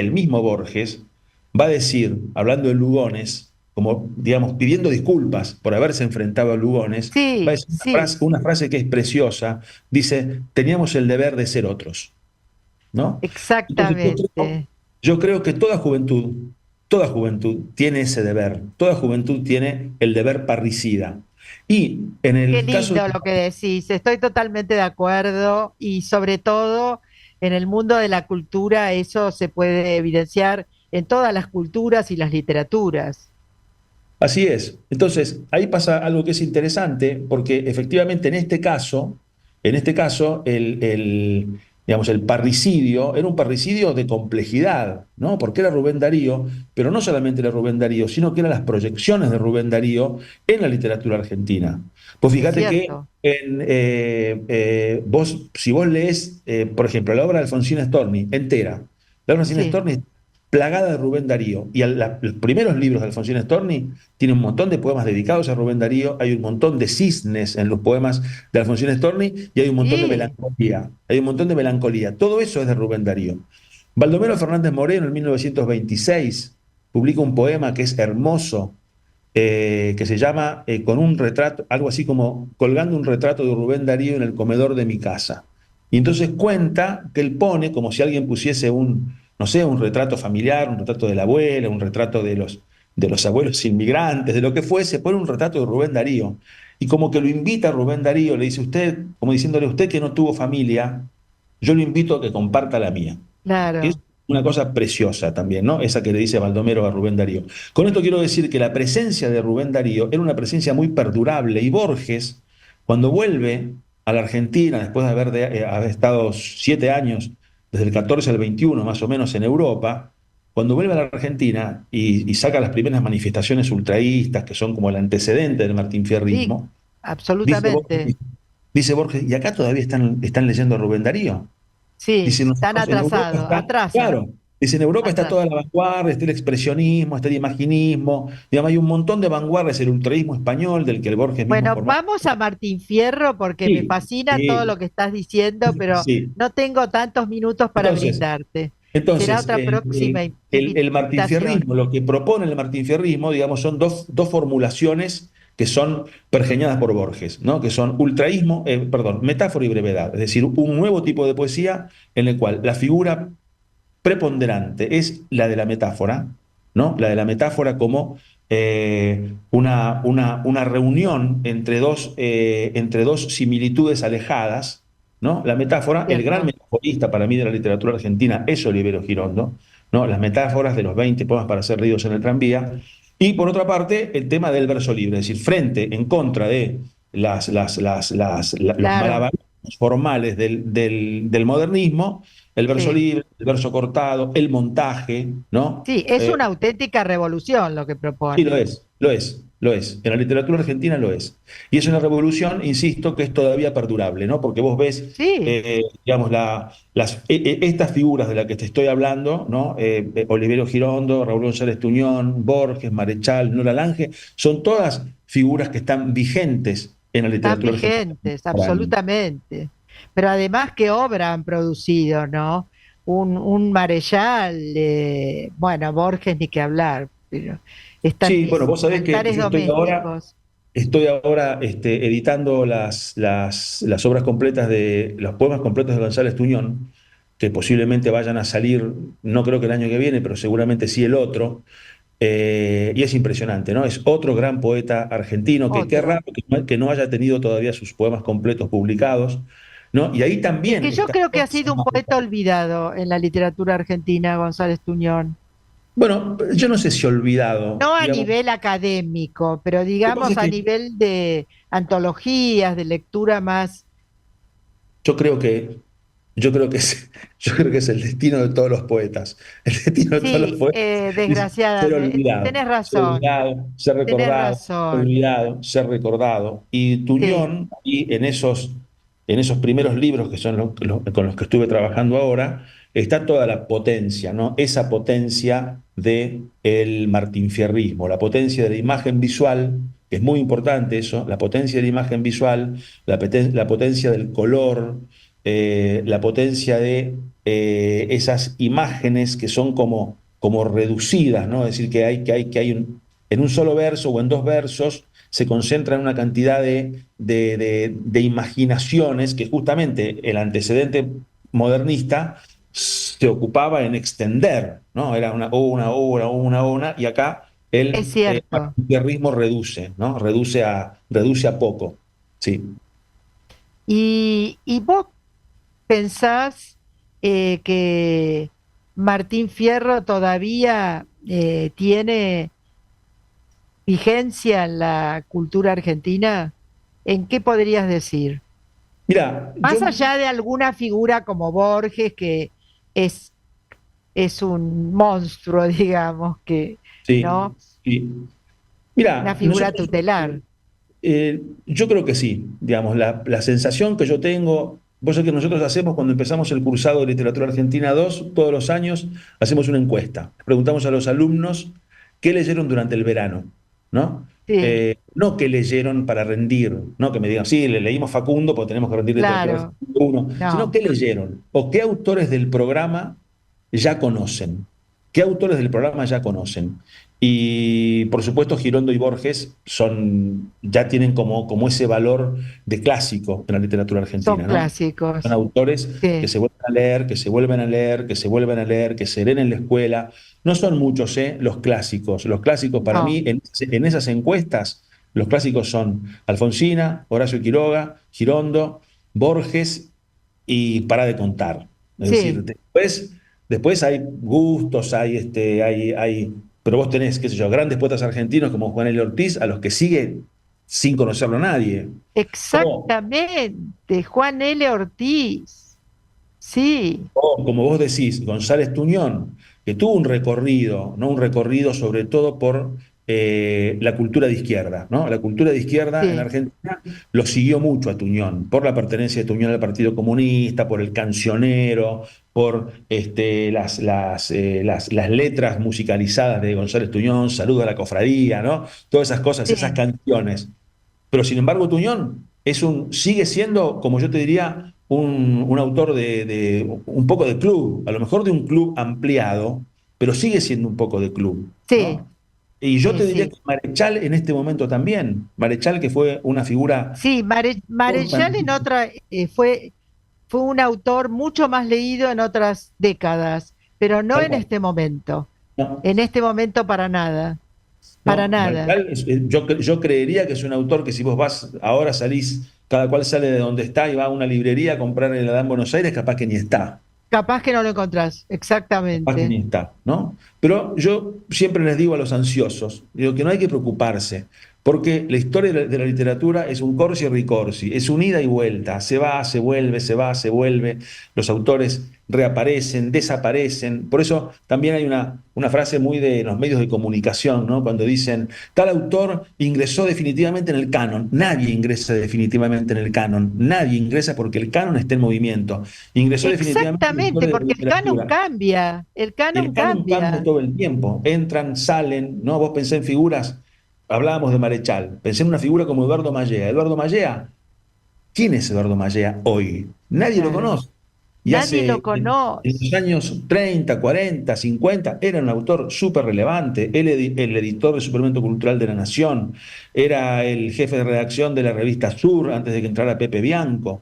va a decir, hablando de Lugones, como, digamos, pidiendo disculpas por haberse enfrentado a Lugones, va a Sí, decir sí, una frase que es preciosa, dice: teníamos el deber de ser otros, ¿no? Entonces exactamente. yo creo que toda juventud tiene ese deber, toda juventud tiene el deber parricida. Y en Qué el caso lindo lo que decís, estoy totalmente de acuerdo y sobre todo en el mundo de la cultura eso se puede evidenciar en todas las culturas y las literaturas. Así es. Entonces, ahí pasa algo que es interesante, porque efectivamente en este caso, digamos, el parricidio era un parricidio de complejidad, ¿no? Porque era Rubén Darío, pero no solamente era Rubén Darío, sino que eran las proyecciones de Rubén Darío en la literatura argentina. Pues Es fíjate que cierto. si vos lees, por ejemplo, la obra de Alfonsín Storni entera, la obra de Alfonsín Sí. Storni plagada de Rubén Darío. Y los primeros libros de Alfonsín Storni tienen un montón de poemas dedicados a Rubén Darío, hay un montón de cisnes en los poemas de Alfonsín Storni y hay un montón de Sí. melancolía. Hay un montón de melancolía. Todo eso es de Rubén Darío. Baldomero Fernández Moreno en 1926 publica un poema que es hermoso, que se llama con un retrato, algo así como colgando un retrato de Rubén Darío en el comedor de mi casa. Y entonces cuenta que él pone como si alguien pusiese no sé, un retrato familiar, un retrato de la abuela, un retrato de los abuelos inmigrantes, de lo que fuese, pone un retrato de Rubén Darío. Y como que lo invita a Rubén Darío, le dice: usted, como diciéndole: usted que no tuvo familia, yo lo invito a que comparta la mía. Que es Claro. una cosa preciosa también, ¿no? Esa que le dice Baldomero a Rubén Darío. Con esto quiero decir que la presencia de Rubén Darío era una presencia muy perdurable, y Borges, cuando vuelve a la Argentina, después de haber estado 7 años, desde el 14 al 21 más o menos en Europa, cuando vuelve a la Argentina y saca las primeras manifestaciones ultraístas, que son como el antecedente del Sí, martinfierrismo, dice absolutamente. Borges, dice Borges: ¿y acá todavía están leyendo a Rubén Darío? Sí, Dice: están nosotros en Europa atrasados, está, atrasan. claro, En Europa está Bastante. toda la vanguardia, está el expresionismo, está el imaginismo, digamos, hay un montón de vanguardias, el ultraísmo español, del que el Borges mismo Bueno, formó. vamos a Martín Fierro porque me Sí, fascina todo lo sí, que estás diciendo, pero sí. no tengo tantos minutos para Entonces, brindarte. Será Entonces, otra próxima el invitación. martinfierrismo, lo que propone el martinfierrismo, digamos, son dos formulaciones que son pergeñadas por Borges, ¿no? Que son ultraísmo, perdón, metáfora y brevedad, es decir, un nuevo tipo de poesía en el cual la figura preponderante es la de la metáfora, ¿no? La de la metáfora como una reunión entre dos similitudes alejadas, ¿no? La metáfora, el gran Cierto. metaforista para mí de la literatura argentina es Olivero Girondo, ¿no? Las metáforas de los 20 poemas para ser leídos en el tranvía. Y por otra parte, el tema del verso libre, es decir, frente, en contra de los Claro, malabarismos formales del modernismo, el verso sí. libre, el verso cortado, el montaje, ¿no? Sí, es una auténtica revolución lo que Sí, lo propone. es, lo es, lo es. En la literatura argentina lo es. Y es una revolución, insisto, que es todavía perdurable, ¿no? Porque vos ves, Sí, digamos, estas figuras de las que te estoy hablando, ¿no? Olivero Girondo, Raúl González Tuñón, Borges, Marechal, Nora Lange, son todas figuras que están vigentes en la están literatura argentina vigentes, contemporánea. absolutamente. Pero además, qué obra han producido, ¿no? Un Marechal, bueno, Borges ni que hablar, pero Sí, bueno, vos sabés que cantares domésticos. estoy ahora editando las obras completas los poemas completos de González Tuñón, que posiblemente vayan a salir, no creo que el año que viene, pero seguramente sí el otro. Y es impresionante, ¿no? Es otro gran poeta argentino que qué Otro. raro que no haya tenido todavía sus poemas completos publicados, ¿no? Y ahí Es también que yo está creo que toda ha esa sido un poeta olvidado en la literatura argentina, González Tuñón. Bueno, yo no sé si olvidado, No a digamos. nivel académico, pero Lo que pasa digamos es a que nivel de antologías, de lectura más. yo creo que, yo creo que es, yo creo que es el destino de todos los poetas. El destino de todos los Sí, poetas es desgraciadamente, ser olvidado, ser tenés recordado, razón. olvidado, ser recordado. Y Sí, Tuñón, y en esos primeros libros que son con los que estuve trabajando ahora, está toda la potencia, ¿no? Esa potencia del martinfierrismo, la potencia de la imagen visual, que es muy importante eso, la potencia de la imagen visual, la potencia del color, la potencia de esas imágenes que son como reducidas, ¿no? Es decir, en un solo verso o en dos versos se concentran una cantidad de imaginaciones que justamente el antecedente modernista se ocupaba en extender, ¿no? Era una, y acá es el cierto. marxismo reduce, ¿no? Reduce a poco, sí. Y vos pensás que Martín Fierro todavía tiene vigencia en la cultura argentina? ¿En qué podrías decir? Mira, Más allá de alguna figura como Borges, que es, es un monstruo, digamos, que, sí, ¿no? sí. Una Mira, figura tutelar. yo creo que sí, digamos, la sensación que yo tengo, vos sabés que nosotros hacemos cuando empezamos el cursado de Literatura Argentina 2 todos los años hacemos una encuesta. Preguntamos a los alumnos qué leyeron durante el verano, ¿no? Sí, No qué leyeron para rendir, no que me digan, sí, le leímos Facundo porque tenemos que rendir Literatura claro, Argentina 1, sino no. qué leyeron o qué autores del programa ya conocen. ¿Qué autores del programa ya conocen? Y por supuesto, Girondo y Borges ya tienen como ese valor de clásico en la literatura Son argentina, ¿no? Son clásicos. autores que Sí, se vuelven a leer, que se vuelven a leer, que se vuelven a leer, que se leen en la escuela. No son muchos, ¿eh? Los clásicos. Los clásicos para no. mí, en esas encuestas, los clásicos son Alfonsina, Horacio Quiroga, Girondo, Borges y para de contar. Es decir, Sí, después hay gustos, pero vos tenés, qué sé yo, grandes poetas argentinos como Juan L. Ortiz, a los que sigue sin conocerlo nadie. O, exactamente. Juan L. Ortiz. Sí, o, como vos decís, González Tuñón, que tuvo un recorrido, ¿no? Un recorrido sobre todo por la cultura de izquierda, ¿no? La cultura de izquierda en sí. Argentina lo siguió mucho a Tuñón, por la pertenencia de Tuñón al Partido Comunista, por el cancionero, por las letras musicalizadas de González Tuñón, Saludo a la Cofradía, ¿no? Todas esas cosas, esas Sí, canciones. Pero sin embargo, Tuñón sigue siendo, como yo te diría, un autor de un poco de club, a lo mejor de un club ampliado, pero sigue siendo un poco de club, sí, ¿no? Y yo sí, te diría sí. que Marechal en este momento también, Marechal que fue una figura Sí, Marechal en importantísima, otra fue un autor mucho más leído en otras décadas, pero no tal en cual. este momento. No, En este momento para nada, para no, nada. Marechal, yo creería que es un autor que si vos vas, ahora salís, cada cual sale de donde está y va a una librería a comprar en la en Buenos Aires, capaz que ni está. Capaz que no lo encontrás, Capaz que exactamente. ni está, ¿no? Pero yo siempre les digo a los ansiosos, digo que no hay que preocuparse, porque la historia de la literatura es un corsi y ricorsi, es un ida y vuelta, se va, se vuelve, se va, se vuelve, los autores reaparecen, desaparecen. Por eso también hay una frase muy de los medios de comunicación, ¿no? Cuando dicen, tal autor ingresó definitivamente en el canon. Nadie ingresa definitivamente en el canon, nadie ingresa porque el canon está en movimiento. Ingresó definitivamente en la Exactamente, historia de la porque el canon literatura. cambia, el Y el canon canon cambia cambia. todo el tiempo. Entran, salen, ¿no? Vos pensé en figuras, hablábamos de Marechal, pensé en una figura como Eduardo Mallea. Eduardo Mallea, ¿quién es Eduardo Mallea hoy? Nadie lo Claro. conoce. Y Nadie lo en los conoce. años 30, 40, 50, era un autor súper relevante. El editor de Suplemento Cultural de la Nación, era el jefe de redacción de la revista Sur antes de que entrara Pepe Bianco.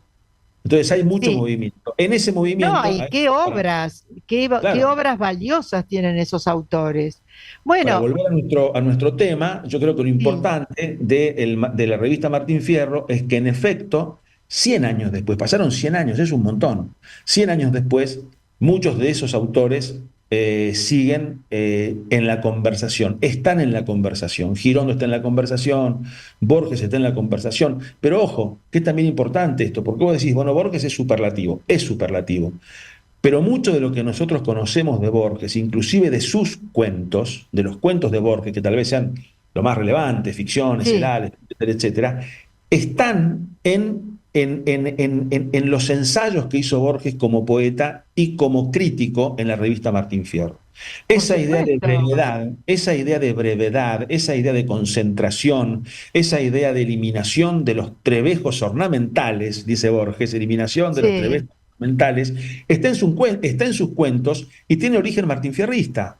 Entonces hay mucho Sí. movimiento. En ese No, movimiento, y qué obras, qué claro, obras valiosas tienen esos autores. para Bueno, volver a nuestro tema, yo creo que lo sí, importante de la revista Martín Fierro es que en efecto, 100 años después, pasaron 100 años, es un montón, 100 años después, muchos de esos autores siguen en la conversación, están en la conversación. Girondo está en la conversación, Borges está en la conversación, pero ojo, que es también importante esto, porque vos decís, bueno, Borges es superlativo. Pero mucho de lo que nosotros conocemos de Borges, inclusive de sus cuentos, de los cuentos de Borges, que tal vez sean lo más relevante, ficciones, el sí, etcétera, etcétera, están en los ensayos que hizo Borges como poeta y como crítico en la revista Martín Fierro. por Esa idea de supuesto. brevedad, esa idea de brevedad, esa idea de concentración, esa idea de eliminación de los trebejos ornamentales, dice Borges, eliminación de los Sí. trebejos ornamentales, está en sus cuentos y tiene origen martinfierrista.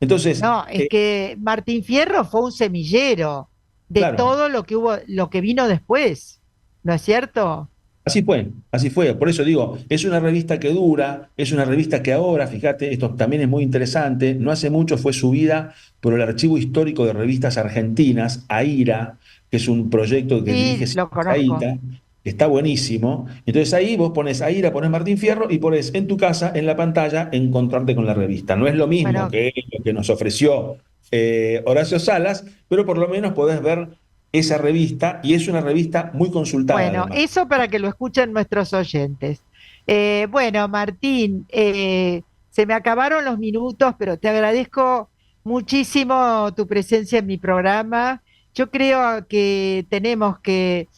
Entonces, No, es que Martín Fierro fue un semillero de claro, todo lo que hubo, lo que vino después, ¿no es cierto? así fue, así fue. Por eso digo, es una revista que dura, es una revista que ahora, fíjate, esto también es muy interesante, no hace mucho fue subida por el Archivo Histórico de Revistas Argentinas, AIRA, que es un proyecto que dirige Sí, lo Silvia conozco. Zaita, que está buenísimo. Entonces ahí vos pones AIRA, pones Martín Fierro y pones en tu casa, en la pantalla, encontrarte con la revista. No es lo mismo Bueno, que lo que nos ofreció Horacio Salas, pero por lo menos podés ver esa revista y es una revista muy consultada bueno, además. eso para que lo escuchen nuestros oyentes. Bueno, Martín, se me acabaron los minutos, pero te agradezco muchísimo tu presencia en mi programa. Yo creo que tenemos que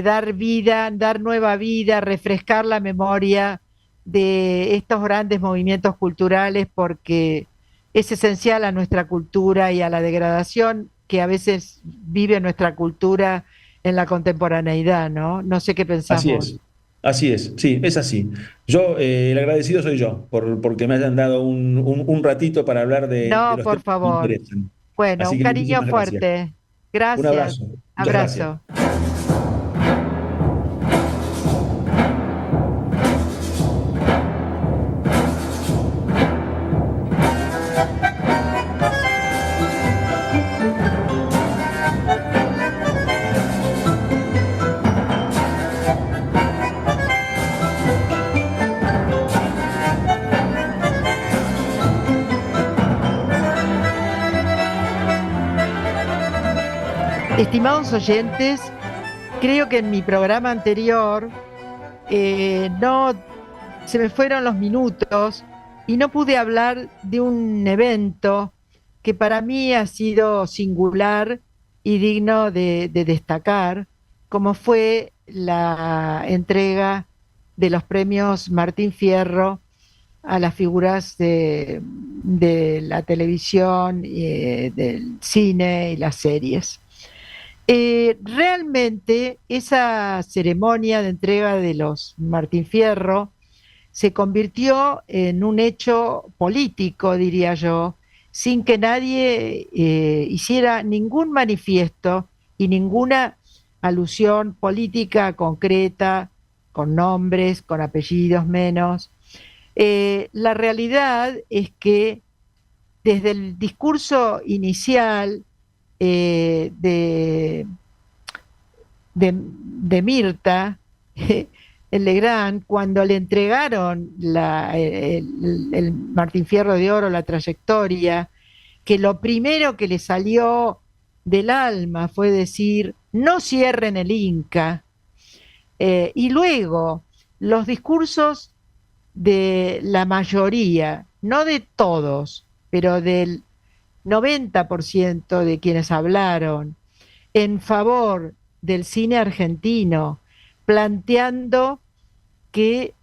dar vida, dar nueva vida, refrescar la memoria de estos grandes movimientos culturales porque es esencial a nuestra cultura y a la degradación que a veces vive nuestra cultura en la contemporaneidad, ¿no? No sé qué pensás Así vos. es, así es, sí, es así. Yo, el agradecido soy yo, porque me hayan dado un ratito para hablar de No, los por temas que me favor. interesan. Bueno, Así un que cariño muchísimas gracias. fuerte. Un Gracias. abrazo, muchas gracias. Abrazo. Estimados oyentes, creo que en mi programa anterior no se me fueron los minutos y no pude hablar de un evento que para mí ha sido singular y digno de destacar, como fue la entrega de los premios Martín Fierro a las figuras de la televisión, del cine y las series. Realmente esa ceremonia de entrega de los Martín Fierro se convirtió en un hecho político, diría yo, sin que nadie hiciera ningún manifiesto y ninguna alusión política concreta, con nombres, con apellidos menos. La realidad es que desde el discurso inicial de Mirta Legrand, cuando le entregaron el Martín Fierro de Oro, la trayectoria, que lo primero que le salió del alma fue decir, no cierren el Inca, y luego los discursos de la mayoría, no de todos, pero del 90% de quienes hablaron en favor del cine argentino, planteando que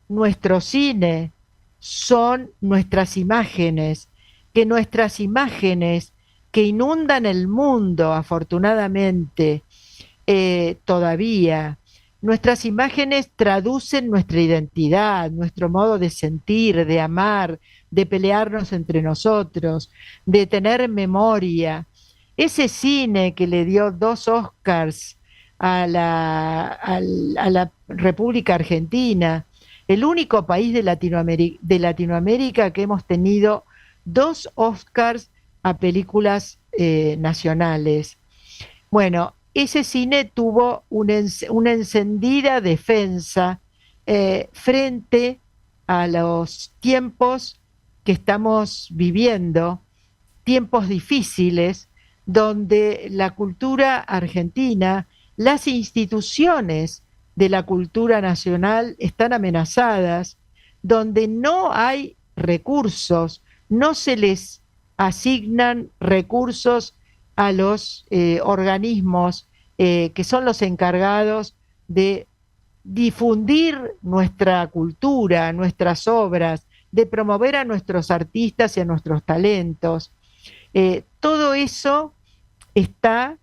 nuestro cine son nuestras imágenes, que nuestras imágenes que inundan el mundo, afortunadamente, todavía, nuestras imágenes traducen nuestra identidad, nuestro modo de sentir, de amar, de pelearnos entre nosotros, de tener memoria. Ese cine que le dio 2 Oscars a la República Argentina, el único país de Latinoamérica que hemos tenido 2 Oscars a películas nacionales. Bueno, ese cine tuvo una encendida defensa frente a los tiempos que estamos viviendo, tiempos difíciles, donde la cultura argentina, las instituciones de la cultura nacional están amenazadas, donde no hay recursos, no se les asignan recursos a los organismos que son los encargados de difundir nuestra cultura, nuestras obras, de promover a nuestros artistas y a nuestros talentos. Todo eso está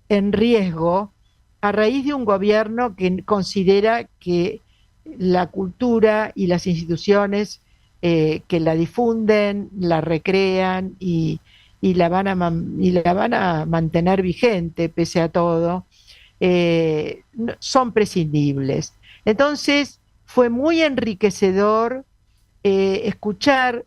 en riesgo a raíz de un gobierno que considera que la cultura y las instituciones que la difunden, la recrean y la van a mantener vigente pese a todo, son prescindibles. Entonces fue muy enriquecedor escuchar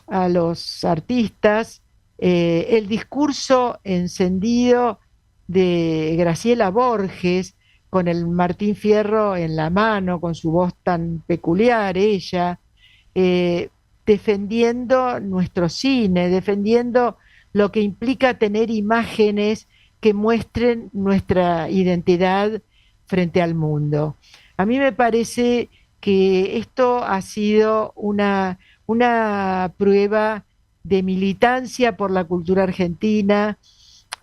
a los artistas, el discurso encendido de Graciela Borges, con el Martín Fierro en la mano, con su voz tan peculiar, ella, defendiendo nuestro cine, defendiendo lo que implica tener imágenes que muestren nuestra identidad frente al mundo. A mí me parece que esto ha sido una prueba de militancia por la cultura argentina,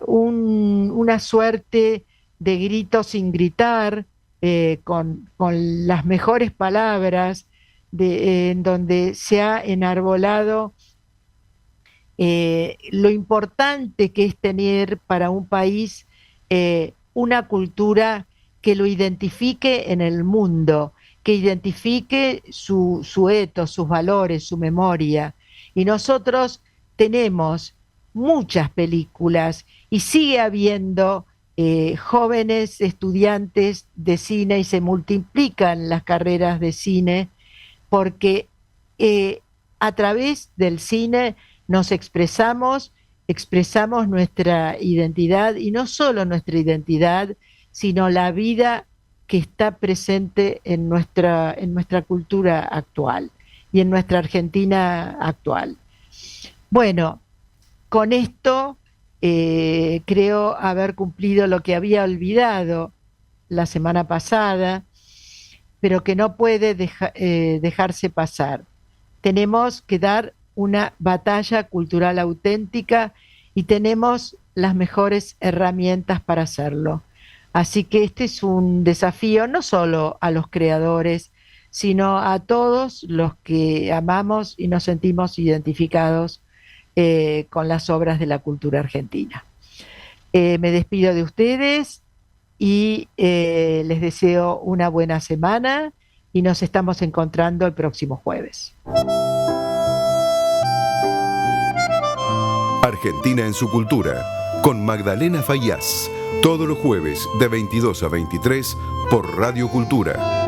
una suerte de grito sin gritar, con las mejores palabras, en donde se ha enarbolado lo importante que es tener para un país una cultura que lo identifique en el mundo, que identifique su ethos, sus valores, su memoria. Y nosotros tenemos muchas películas y sigue habiendo jóvenes estudiantes de cine y se multiplican las carreras de cine porque a través del cine nos expresamos nuestra identidad y no solo nuestra identidad, sino la vida que está presente en nuestra cultura actual y en nuestra Argentina actual. Bueno, con esto creo haber cumplido lo que había olvidado la semana pasada, pero que no puede dejarse pasar. Tenemos que dar una batalla cultural auténtica y tenemos las mejores herramientas para hacerlo. Así que este es un desafío no solo a los creadores, sino a todos los que amamos y nos sentimos identificados con las obras de la cultura argentina. Me despido de ustedes y les deseo una buena semana y nos estamos encontrando el próximo jueves. Argentina en su cultura, con Magdalena Faíaz, todos los jueves de 22 a 23 por Radio Cultura.